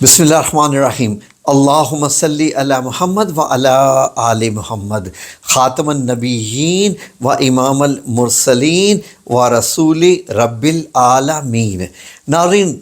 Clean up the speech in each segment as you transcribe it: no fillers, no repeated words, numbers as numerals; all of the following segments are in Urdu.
بسم اللہ الرحمن الرحیم اللہم صلی علی محمد و علی آل محمد خاتم النبیین و امام المرسلین و رسول رب العالمین۔ ناظرین،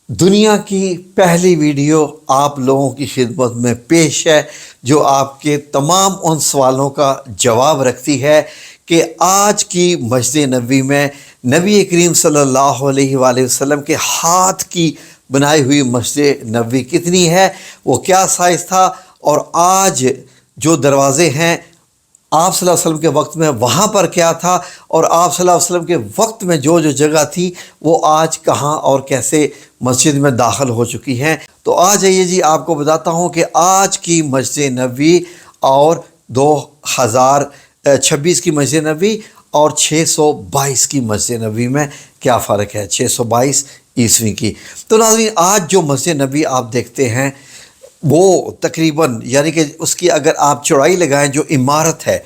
دنیا کی پہلی ویڈیو آپ لوگوں کی خدمت میں پیش ہے جو آپ کے تمام ان سوالوں کا جواب رکھتی ہے کہ آج کی مسجد نبوی میں نبی کریم صلی اللہ علیہ وآلہ وسلم کے ہاتھ کی بنائی ہوئی مسجد نبوی کتنی ہے، وہ کیا سائز تھا، اور آج جو دروازے ہیں آپ صلی اللہ علیہ وسلم کے وقت میں وہاں پر کیا تھا، اور آپ صلی اللہ علیہ وسلم کے وقت میں جو جگہ تھی وہ آج کہاں اور کیسے مسجد میں داخل ہو چکی ہیں۔ تو آ جائیے جی، آپ کو بتاتا ہوں کہ آج کی مسجد نبوی اور 2026 کی مسجد نبوی اور 622 کی مسجد نبوی میں کیا فرق ہے، 622 عیسوی کی۔ تو ناظرین، آج جو مسجد نبوی آپ دیکھتے ہیں وہ تقریباً یعنی کہ اس کی اگر آپ چوڑائی لگائیں، جو عمارت ہے،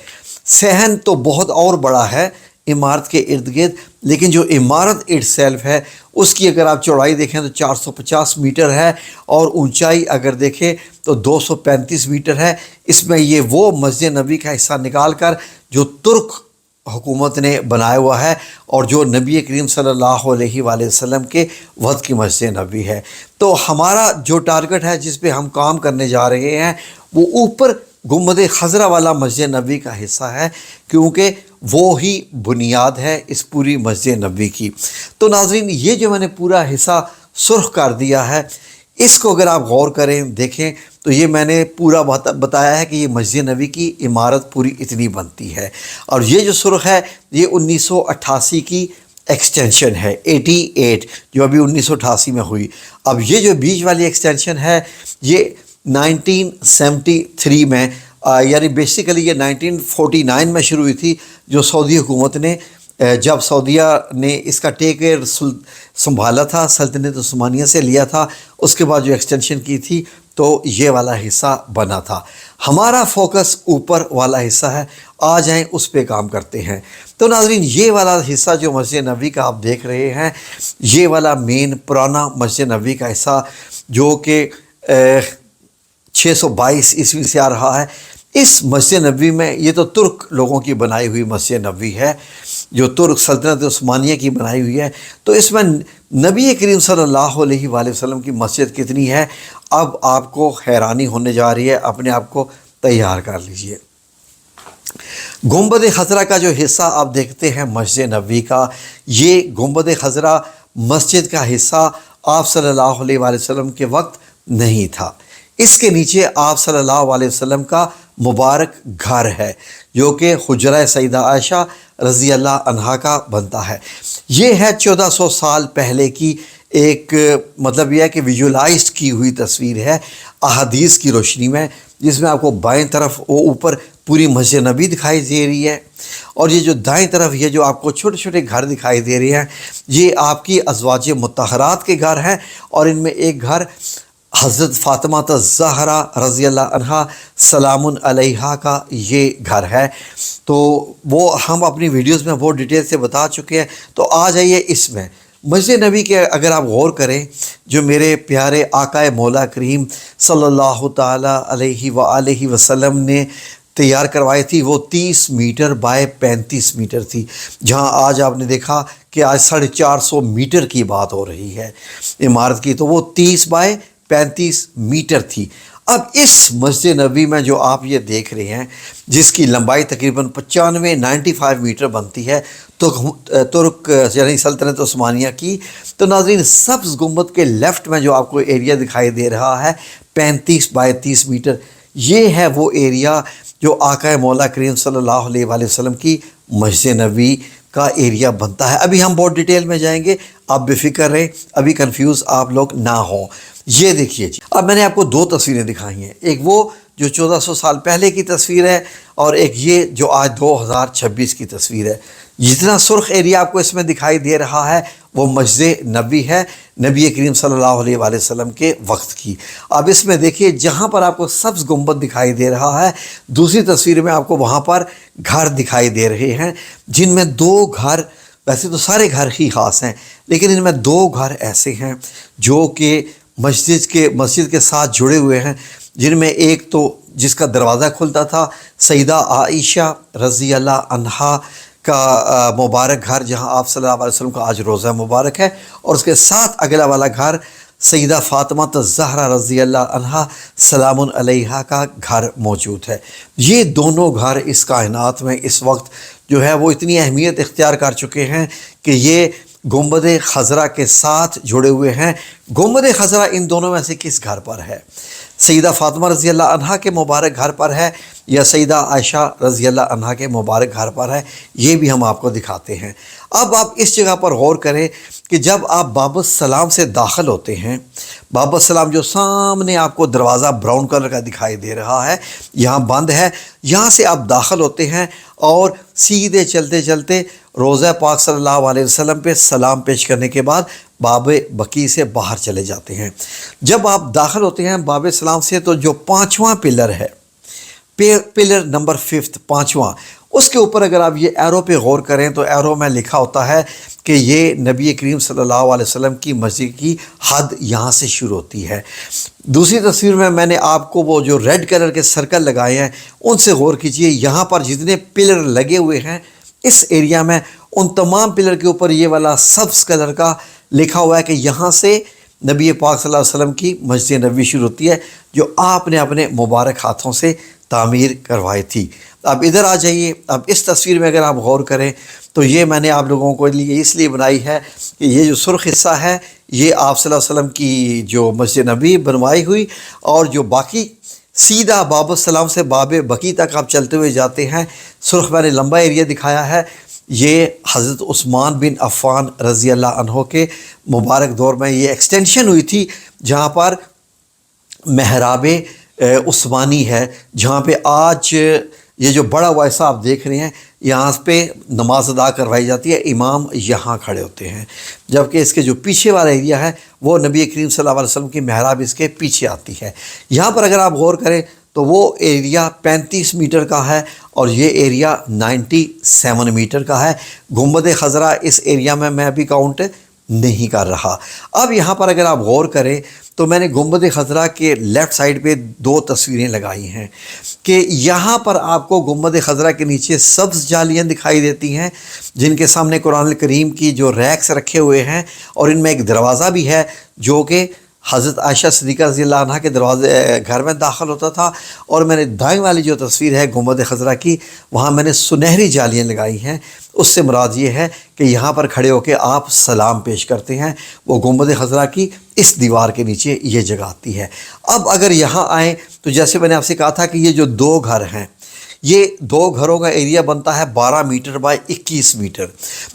صحن تو بہت اور بڑا ہے عمارت کے ارد گرد، لیکن جو عمارت اٹ سیلف ہے اس کی اگر آپ چوڑائی دیکھیں تو 450 میٹر ہے، اور اونچائی اگر دیکھیں تو 235 میٹر ہے۔ اس میں یہ وہ مسجد نبوی کا حصہ نکال کر جو ترک حکومت نے بنایا ہوا ہے اور جو نبی کریم صلی اللہ علیہ وآلہ وسلم کے وقت کی مسجد نبوی ہے۔ تو ہمارا جو ٹارگٹ ہے، جس پہ ہم کام کرنے جا رہے ہیں، وہ اوپر گنبد خضرا والا مسجد نبوی کا حصہ ہے، کیونکہ وہ ہی بنیاد ہے اس پوری مسجد نبوی کی۔ تو ناظرین، یہ جو میں نے پورا حصہ سرخ کر دیا ہے، اس کو اگر آپ غور کریں دیکھیں تو یہ میں نے پورا بتایا ہے کہ یہ مسجد نبوی کی عمارت پوری اتنی بنتی ہے، اور یہ جو سرخ ہے یہ 1988 کی ایکسٹینشن ہے، 88 جو ابھی 1988 میں ہوئی۔ اب یہ جو بیچ والی ایکسٹینشن ہے یہ 1973 میں یعنی بیسیکلی یہ 1949 میں شروع ہوئی تھی، جو سعودی حکومت نے جب سعودیہ نے اس کا ٹیک ایئر سنبھالا تھا، سلطنت عثمانیہ سے لیا تھا، اس کے بعد جو ایکسٹینشن کی تھی تو یہ والا حصہ بنا تھا۔ ہمارا فوکس اوپر والا حصہ ہے، آ جائیں اس پہ کام کرتے ہیں۔ تو ناظرین، یہ والا حصہ جو مسجد نبوی کا آپ دیکھ رہے ہیں، یہ والا مین پرانا مسجد نبوی کا حصہ جو کہ 622 عیسوی سے آ رہا ہے، اس مسجد نبوی میں یہ تو ترک لوگوں کی بنائی ہوئی مسجد نبوی ہے، جو ترک سلطنت عثمانیہ کی بنائی ہوئی ہے۔ تو اس میں نبی کریم صلی اللہ علیہ وآلہ وسلم کی مسجد کتنی ہے، اب آپ کو حیرانی ہونے جا رہی ہے، اپنے آپ کو تیار کر لیجئے۔ گنبد خضرا کا جو حصہ آپ دیکھتے ہیں مسجد نبوی کا، یہ گنبد خضرا مسجد کا حصہ آپ صلی اللہ علیہ وآلہ وسلم کے وقت نہیں تھا۔ اس کے نیچے آپ صلی اللہ علیہ وسلم کا مبارک گھر ہے، جو کہ حجرہ سیدہ عائشہ رضی اللہ عنہا کا بنتا ہے۔ یہ ہے 1400 سال پہلے کی ایک مطلب یہ ہے کہ ویژولائزڈ کی ہوئی تصویر ہے احادیث کی روشنی میں، جس میں آپ کو بائیں طرف وہ اوپر پوری مسجد نبوی دکھائی دے رہی ہے، اور یہ جو دائیں طرف یہ جو آپ کو چھوٹے چھوٹے گھر دکھائی دے رہے ہیں، یہ آپ کی ازواج مطہرات کے گھر ہیں، اور ان میں ایک گھر حضرت فاطمہ الزہرا رضی اللہ عنہا سلام علیہا کا یہ گھر ہے۔ تو وہ ہم اپنی ویڈیوز میں وہ ڈیٹیل سے بتا چکے ہیں۔ تو آ جائیے اس میں مسجد نبوی کے اگر آپ غور کریں، جو میرے پیارے آقا مولا کریم صلی اللہ تعالیٰ علیہ وآلہ وسلم نے تیار کروائی تھی، وہ 30 میٹر بائی 35 میٹر تھی، جہاں آج آپ نے دیکھا کہ آج 450 میٹر کی بات ہو رہی ہے عمارت کی، تو وہ 30 بائی 35 میٹر تھی۔ اب اس مسجد نبوی میں جو آپ یہ دیکھ رہے ہیں، جس کی لمبائی تقریباً 95 میٹر بنتی ہے ترک یعنی سلطنت عثمانیہ کی، تو ناظرین، سبز گنبد کے لیفٹ میں جو آپ کو ایریا دکھائی دے رہا ہے 35 بائی 30 میٹر، یہ ہے وہ ایریا جو آقا مولا کریم صلی اللہ علیہ وآلہ وسلم کی مسجد نبوی کا ایریا بنتا ہے۔ ابھی ہم بہت ڈیٹیل میں جائیں گے، آپ بے فکر رہیں، ابھی کنفیوز آپ لوگ نہ ہوں۔ یہ دیکھیے جی، اب میں نے آپ کو دو تصویریں دکھائی ہیں، ایک وہ جو 1400 سال پہلے کی تصویر ہے، اور ایک یہ جو آج 2026 کی تصویر ہے۔ جتنا سرخ ایریا آپ کو اس میں دکھائی دے رہا ہے وہ مسجد نبوی ہے، نبی کریم صلی اللہ علیہ وآلہ وسلم کے وقت کی۔ اب اس میں دیکھیے، جہاں پر آپ کو سبز گنبد دکھائی دے رہا ہے، دوسری تصویر میں آپ کو وہاں پر گھر دکھائی دے رہے ہیں، جن میں دو گھر، ویسے تو سارے گھر ہی خاص ہیں، لیکن ان میں دو گھر ایسے ہیں جو کہ مسجد کے ساتھ جڑے ہوئے ہیں، جن میں ایک تو جس کا دروازہ کھلتا تھا سیدہ عائشہ رضی اللہ عنہا کا مبارک گھر، جہاں آپ صلی اللہ علیہ وسلم کا آج روزہ مبارک ہے، اور اس کے ساتھ اگلا والا گھر سیدہ فاطمہ الزہرا رضی اللہ عنہا سلام علیہا کا گھر موجود ہے۔ یہ دونوں گھر اس کائنات میں اس وقت جو ہے وہ اتنی اہمیت اختیار کر چکے ہیں کہ یہ گنبد خضرا کے ساتھ جڑے ہوئے ہیں۔ گنبد خضرا ان دونوں میں سے کس گھر پر ہے؟ سیدہ فاطمہ رضی اللہ عنہا کے مبارک گھر پر ہے یا سیدہ عائشہ رضی اللہ عنہا کے مبارک گھر پر ہے؟ یہ بھی ہم آپ کو دکھاتے ہیں۔ اب آپ اس جگہ پر غور کریں کہ جب آپ باب السلام سے داخل ہوتے ہیں، باب السلام جو سامنے آپ کو دروازہ براؤن کلر کا دکھائی دے رہا ہے، یہاں بند ہے، یہاں سے آپ داخل ہوتے ہیں اور سیدھے چلتے چلتے روضہ پاک صلی اللہ علیہ وسلم پہ سلام پیش کرنے کے بعد باب بقیع سے باہر چلے جاتے ہیں۔ جب آپ داخل ہوتے ہیں باب السلام سے تو جو 5واں پلر ہے، پلر نمبر 5 5واں، اس کے اوپر اگر آپ یہ ایرو پہ غور کریں تو ایرو میں لکھا ہوتا ہے کہ یہ نبی کریم صلی اللہ علیہ وسلم کی مسجد کی حد یہاں سے شروع ہوتی ہے۔ دوسری تصویر میں نے آپ کو وہ جو ریڈ کلر کے سرکل لگائے ہیں ان سے غور کیجئے، یہاں پر جتنے پلر لگے ہوئے ہیں اس ایریا میں، ان تمام پلر کے اوپر یہ والا سبز کلر کا لکھا ہوا ہے کہ یہاں سے نبی پاک صلی اللہ علیہ وسلم کی مسجد نبوی شروع ہوتی ہے، جو آپ نے اپنے مبارک ہاتھوں سے تعمیر کروائی تھی۔ اب ادھر آ جائیے، اب اس تصویر میں اگر آپ غور کریں تو یہ میں نے آپ لوگوں کو اس لیے بنائی ہے کہ یہ جو سرخ حصہ ہے یہ آپ صلی اللہ علیہ وسلم کی جو مسجد نبوی بنوائی ہوئی، اور جو باقی سیدھا باب السلام سے باب بقیع تک آپ چلتے ہوئے جاتے ہیں، سرخ میں نے لمبا ایریا دکھایا ہے، یہ حضرت عثمان بن عفان رضی اللہ عنہ کے مبارک دور میں یہ ایکسٹینشن ہوئی تھی، جہاں پر محراب عثمانی ہے، جہاں پہ آج یہ جو بڑا ہوا ایسا آپ دیکھ رہے ہیں، یہاں پہ نماز ادا کروائی جاتی ہے، امام یہاں کھڑے ہوتے ہیں، جبکہ اس کے جو پیچھے والا ایریا ہے وہ نبی کریم صلی اللہ علیہ وسلم کی محراب اس کے پیچھے آتی ہے۔ یہاں پر اگر آپ غور کریں تو وہ ایریا 35 میٹر کا ہے اور یہ ایریا 97 میٹر کا ہے۔ گنبد خضرا اس ایریا میں ابھی کاؤنٹ نہیں کر رہا۔ اب یہاں پر اگر آپ غور کریں تو میں نے گنبد خضرا کے لیفٹ سائڈ پہ 2 تصویریں لگائی ہیں کہ یہاں پر آپ کو گنبد خضرا کے نیچے سبز جالیاں دکھائی دیتی ہیں، جن کے سامنے قرآن الکریم کی جو ریکس رکھے ہوئے ہیں، اور ان میں ایک دروازہ بھی ہے جو کہ حضرت عائشہ صدیقہ رضی اللہ عنہ کے دروازے گھر میں داخل ہوتا تھا۔ اور میں نے دائیں والی جو تصویر ہے گنبد خضرا کی، وہاں میں نے سنہری جالیاں لگائی ہیں، اس سے مراد یہ ہے کہ یہاں پر کھڑے ہو کے آپ سلام پیش کرتے ہیں، وہ گنبد خضرا کی اس دیوار کے نیچے یہ جگہ آتی ہے۔ اب اگر یہاں آئیں تو جیسے میں نے آپ سے کہا تھا کہ یہ جو 2 گھر ہیں، یہ 2 گھروں کا ایریا بنتا ہے 12 میٹر بائی 21 میٹر،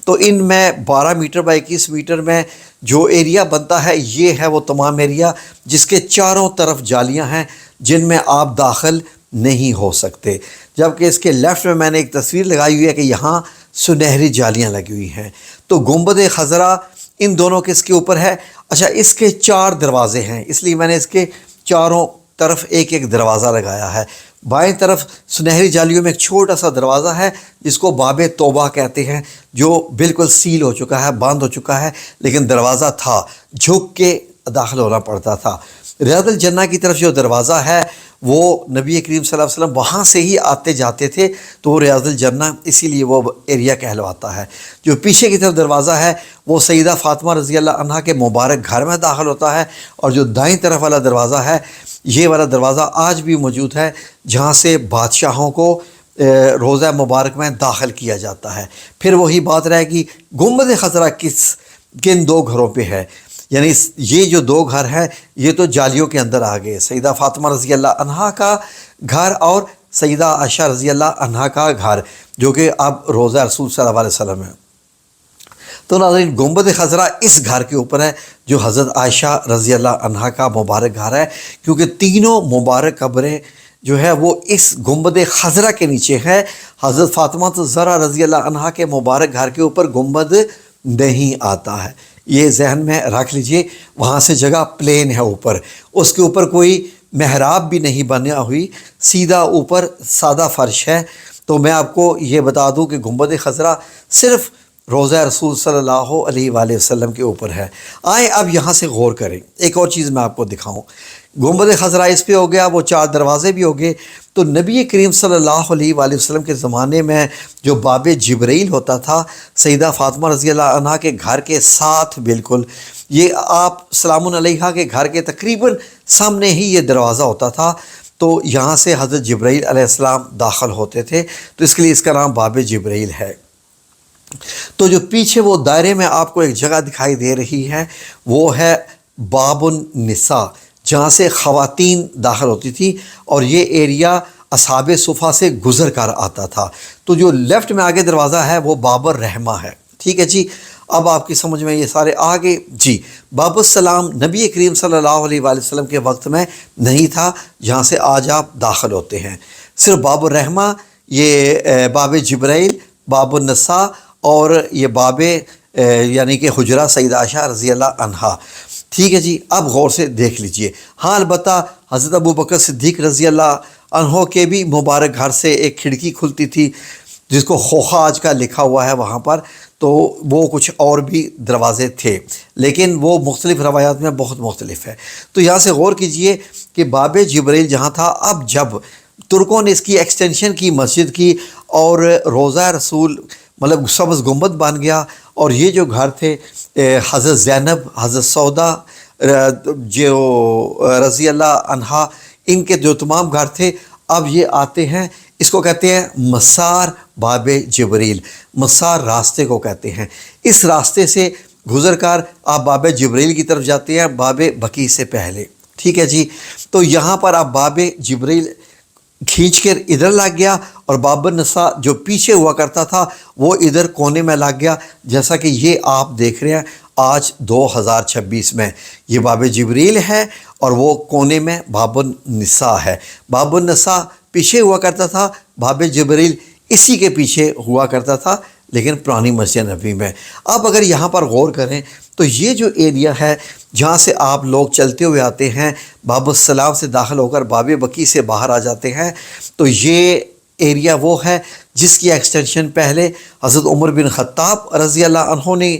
تو ان میں 12 میٹر بائی 21 میٹر میں جو ایریا بنتا ہے یہ ہے وہ تمام ایریا جس کے چاروں طرف جالیاں ہیں، جن میں آپ داخل نہیں ہو سکتے۔ جبکہ اس کے لیفٹ میں نے ایک تصویر لگائی ہوئی ہے کہ یہاں سنہری جالیاں لگی ہوئی ہیں۔ تو گنبد خضرا ان دونوں کس کے اوپر ہے؟ اچھا، اس کے 4 دروازے ہیں، اس لیے میں نے اس کے چاروں طرف ایک ایک دروازہ لگایا ہے۔ بائیں طرف سنہری جالیوں میں ایک چھوٹا سا دروازہ ہے جس کو باب توبہ کہتے ہیں، جو بالکل سیل ہو چکا ہے، بند ہو چکا ہے، لیکن دروازہ تھا، جھک کے داخل ہونا پڑتا تھا۔ ریاض الجنہ کی طرف جو دروازہ ہے وہ نبی کریم صلی اللہ علیہ وسلم وہاں سے ہی آتے جاتے تھے، تو وہ ریاض الجنہ اسی لیے وہ ایریا کہلواتا ہے۔ جو پیچھے کی طرف دروازہ ہے وہ سیدہ فاطمہ رضی اللہ عنہا کے مبارک گھر میں داخل ہوتا ہے، اور جو دائیں طرف والا دروازہ ہے یہ والا دروازہ آج بھی موجود ہے، جہاں سے بادشاہوں کو روضہ مبارک میں داخل کیا جاتا ہے۔ پھر وہی بات رہے گی، گنبد خضرا کن 2 گھروں پہ ہے؟ یعنی یہ جو 2 گھر ہیں یہ تو جالیوں کے اندر آ گئے، سیدہ فاطمہ رضی اللہ عنہا کا گھر اور سیدہ عائشہ رضی اللہ عنہا کا گھر، جو کہ اب روضہ رسول صلی اللہ علیہ وسلم ہے۔ تو ناظرین، گنبد خضرا اس گھر کے اوپر ہے جو حضرت عائشہ رضی اللہ عنہا کا مبارک گھر ہے، کیونکہ تینوں مبارک قبریں جو ہے وہ اس گنبد خضرا کے نیچے ہے۔ حضرت فاطمہ الزہرا رضی اللہ عنہا کے مبارک گھر کے اوپر گنبد نہیں آتا ہے، یہ ذہن میں رکھ لیجئے۔ وہاں سے جگہ پلین ہے اوپر، اس کے اوپر کوئی محراب بھی نہیں بنا ہوئی، سیدھا اوپر سادہ فرش ہے۔ تو میں آپ کو یہ بتا دوں کہ گنبد خضرا صرف روضہ رسول صلی اللہ علیہ وآلہ وسلم کے اوپر ہے۔ آئیں اب یہاں سے غور کریں، ایک اور چیز میں آپ کو دکھاؤں۔ گنبد خضرا اس پہ ہو گیا، وہ 4 دروازے بھی ہو گئے۔ تو نبی کریم صلی اللہ علیہ وآلہ وسلم کے زمانے میں جو باب جبرائیل ہوتا تھا سیدہ فاطمہ رضی اللہ عنہا کے گھر کے ساتھ، بالکل یہ آپ سلام علیہا کے گھر کے تقریباً سامنے ہی یہ دروازہ ہوتا تھا۔ تو یہاں سے حضرت جبرائیل علیہ السلام داخل ہوتے تھے، تو اس کے لیے اس کا نام باب جبرائیل ہے۔ تو جو پیچھے وہ دائرے میں آپ کو ایک جگہ دکھائی دے رہی ہے وہ ہے باب النساء، جہاں سے خواتین داخل ہوتی تھی، اور یہ ایریا اصحاب صفہ سے گزر کر آتا تھا۔ تو جو لیفٹ میں آگے دروازہ ہے وہ باب الرحمہ ہے، ٹھیک ہے جی۔ اب آپ کی سمجھ میں یہ سارے آگے جی۔ باب السلام نبی کریم صلی اللہ علیہ وآلہ وسلم کے وقت میں نہیں تھا، جہاں سے آج آپ داخل ہوتے ہیں۔ صرف باب الرحمہ، یہ باب جبرائیل، باب النساء، اور یہ باب یعنی کہ حجرہ سیدہ عائشہ رضی اللہ عنہا، ٹھیک ہے جی۔ اب غور سے دیکھ لیجئے۔ ہاں البتہ حضرت ابوبکر صدیق رضی اللہ عنہ کے بھی مبارک گھر سے ایک کھڑکی کھلتی تھی، جس کو خوخا آج کا لکھا ہوا ہے وہاں پر، تو وہ کچھ اور بھی دروازے تھے، لیکن وہ مختلف روایات میں بہت مختلف ہے۔ تو یہاں سے غور کیجئے کہ باب جبرائیل جہاں تھا، اب جب ترکوں نے اس کی ایکسٹینشن کی، مسجد کی، اور روضہ رسول مطلب سبز گنبد بن گیا، اور یہ جو گھر تھے حضرت زینب، حضرت سودا جو رضی اللہ عنہا، ان کے جو تمام گھر تھے، اب یہ آتے ہیں، اس کو کہتے ہیں مسار باب جبرائیل، مسار راستے کو کہتے ہیں۔ اس راستے سے گزر کر آپ باب جبرائیل کی طرف جاتے ہیں، باب بقیع سے پہلے، ٹھیک ہے جی۔ تو یہاں پر آپ باب جبرائیل کھینچ کر ادھر لگ گیا، اور باب النساء جو پیچھے ہوا کرتا تھا وہ ادھر کونے میں لگ گیا، جیسا کہ یہ آپ دیکھ رہے ہیں آج 2026 میں یہ باب جبرائیل ہے، اور وہ کونے میں باب النساء ہے۔ باب النساء پیچھے ہوا کرتا تھا، باب جبرائیل اسی کے پیچھے ہوا کرتا تھا، لیکن پرانی مسجد نبوی میں۔ اب اگر یہاں پر غور کریں تو یہ جو ایریا ہے جہاں سے آپ لوگ چلتے ہوئے آتے ہیں، باب السلام سے داخل ہو کر باب بقیع سے باہر آ جاتے ہیں، تو یہ ایریا وہ ہے جس کی ایکسٹینشن پہلے حضرت عمر بن خطاب رضی اللہ عنہ نے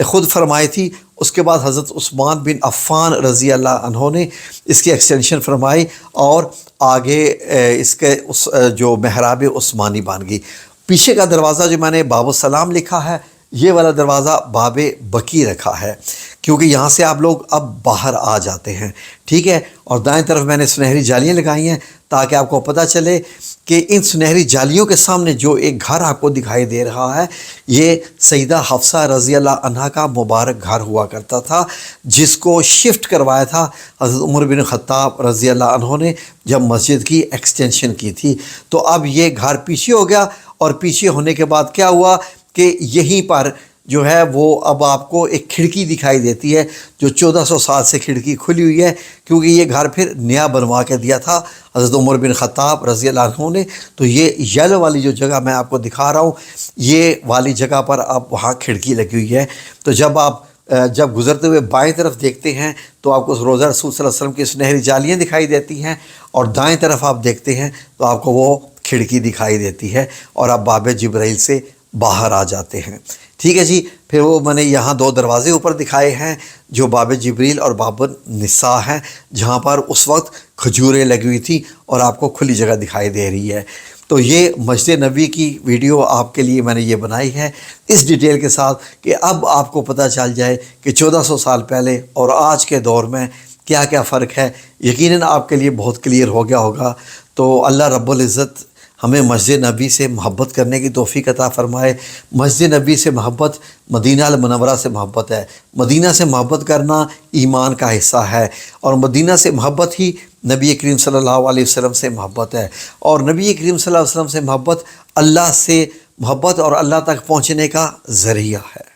خود فرمائی تھی، اس کے بعد حضرت عثمان بن عفان رضی اللہ عنہ نے اس کی ایکسٹینشن فرمائی، اور آگے اس کے جو محراب عثمانی بن گئی۔ پیچھے کا دروازہ جو میں نے باب السلام لکھا ہے، یہ والا دروازہ باب بقیع رکھا ہے، کیونکہ یہاں سے آپ لوگ اب باہر آ جاتے ہیں، ٹھیک ہے۔ اور دائیں طرف میں نے سنہری جالیاں لگائی ہیں تاکہ آپ کو پتہ چلے کہ ان سنہری جالیوں کے سامنے جو ایک گھر آپ کو دکھائی دے رہا ہے، یہ سیدہ حفصہ رضی اللہ عنہا کا مبارک گھر ہوا کرتا تھا، جس کو شفٹ کروایا تھا حضرت عمر بن خطاب رضی اللہ عنہ نے جب مسجد کی ایکسٹینشن کی تھی۔ تو اب یہ گھر پیچھے ہو گیا، اور پیچھے ہونے کے بعد کیا ہوا کہ یہیں پر جو ہے وہ اب آپ کو ایک کھڑکی دکھائی دیتی ہے، جو 1400 سال سے کھڑکی کھلی ہوئی ہے، کیونکہ یہ گھر پھر نیا بنوا کے دیا تھا حضرت عمر بن خطاب رضی اللہ عنہ نے۔ تو یہ یلو والی جو جگہ میں آپ کو دکھا رہا ہوں، یہ والی جگہ پر اب وہاں کھڑکی لگی ہوئی ہے۔ تو جب گزرتے ہوئے بائیں طرف دیکھتے ہیں تو آپ کو روضہ رسول صلی اللہ علیہ وسلم کی سنہری جالیاں دکھائی دیتی ہیں، اور دائیں طرف آپ دیکھتے ہیں تو آپ کو وہ کھڑکی دکھائی دیتی ہے، اور آپ باب جبرائیل سے باہر آ جاتے ہیں، ٹھیک ہے جی۔ پھر وہ میں نے یہاں 2 دروازے اوپر دکھائے ہیں جو باب جبرائیل اور باب النساء ہیں، جہاں پر اس وقت کھجوریں لگی ہوئی تھی اور آپ کو کھلی جگہ دکھائی دے رہی ہے۔ تو یہ مسجد نبوی کی ویڈیو آپ کے لیے میں نے یہ بنائی ہے اس ڈیٹیل کے ساتھ کہ اب آپ کو پتہ چل جائے کہ 1400 سال پہلے اور آج کے دور میں کیا کیا فرق ہے۔ یقیناً آپ کے لیے بہت کلیئر ہو گیا ہوگا۔ تو اللہ رب العزت ہمیں مسجد نبی سے محبت کرنے کی توفیق عطا فرمائے۔ مسجد نبی سے محبت مدینہ المنورہ سے محبت ہے۔ مدینہ سے محبت کرنا ایمان کا حصہ ہے، اور مدینہ سے محبت ہی نبی کریم صلی اللہ علیہ وسلم سے محبت ہے، اور نبی کریم صلی اللہ علیہ وسلم سے محبت اللہ سے محبت اور اللہ تک پہنچنے کا ذریعہ ہے۔